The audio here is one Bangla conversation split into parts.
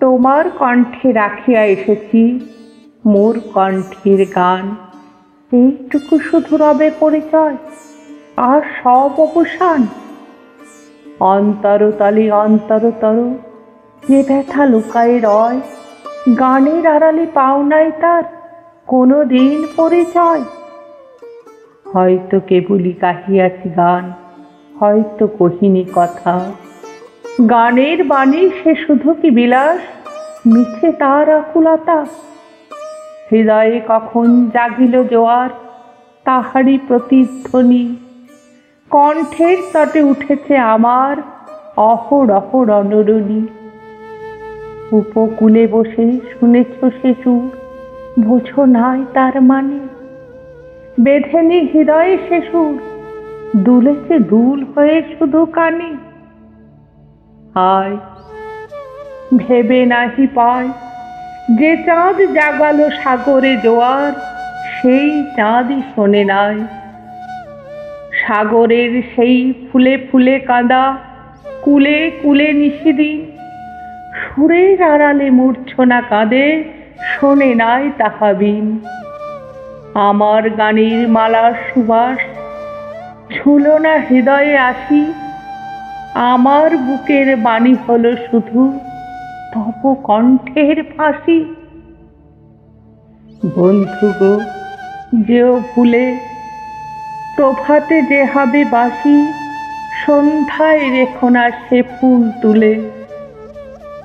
তোমার কণ্ঠে রাখিয়া এসেছি মোর কণ্ঠের গান। এইটুকু শুধু রবে পরিচয়, আর সব অবসান। অন্তরতলে অন্তরতর যে ব্যথা লুকায় রয়, গানের আড়ালে পাও নাই তার কোনো দিন পরিচয়। হয়তো কেবলই গাহিয়াছি গান, হয়তো কহিনি কথা। গানের বাণী সে শুধু কি বিলাস, মিছে তার আকুলতা। হৃদয়ে কখন জাগিল জোয়ার, তাহারই প্রতিধ্বনি। কণ্ঠের তটে উঠেছে আমার অহরহ রণরণী। উপকূলে বসে শুনেছ সে সুর, বোঝো নাই তার মানে। বেঁধেনি হৃদয়ে সে সুর, দুলেছে দুল হয়ে শুধু কানে। হায় ভেবে নাহি পায়, যে চাঁদ জাগালো সাগরে জোয়ার, সেই চাঁদই শোনে নাই। সাগরের সেই ফুলে ফুলে কাঁদা, কুলে কুলে নিশিদিন। সুরের আড়ালে মূর্ছনা কাঁদে, শোনে নাই তাহা বিন। আমার গানের মালার সুবাস ঝুলো না হৃদয়ে আসি, আমার বুকের বাণী হলো শুধু তব কণ্ঠের ফাঁসি। বন্ধু গো যেও ভুলে, প্রভাতে যে হবে বাসি, সন্ধ্যায় রেখো না সে ফুল তুলে।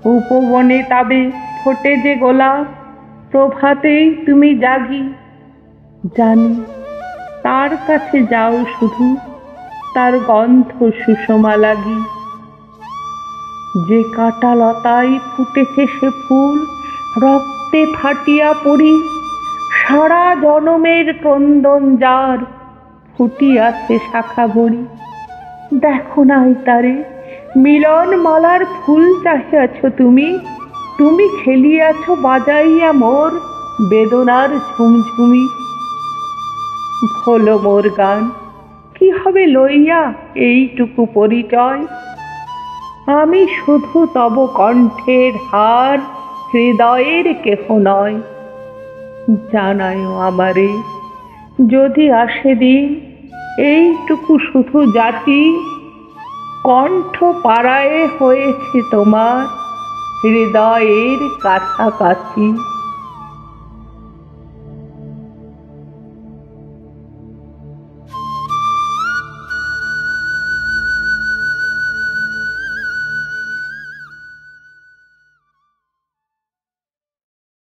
উপবনে তবে ফোটে যে গোলাপ, প্রভাতেই তুমি জাগি। জানি তার কাছে যাও শুধু, তার গন্ধ সুষমা লাগি। যে কাঁটা লতায় ফুটেছে সে ফুল, রক্তে ফাটিয়া পড়ি। সারা জনমের ক্রন্দন যার, ফুটিয়াছে শাখা ভরি। দেখো নাই তারে, মিলন মালার ফুল চাহিয়াছ তুমি। তুমি খেলিয়াছ বাজাইয়া মোর বেদনার ঝুমঝুমি। ভোলো মোর গান, কি হবে লইয়া এইটুকু পরিচয়। আমি শুধু তব কণ্ঠের হার, হৃদয়ের কেহ নয়। জানায়ও আমারে, যদি আসে দিন, এইটুকু শুধু জাতি। কণ্ঠ পাড়ায় হয়েছে তোমার, হৃদয়ের কাছাকাছি।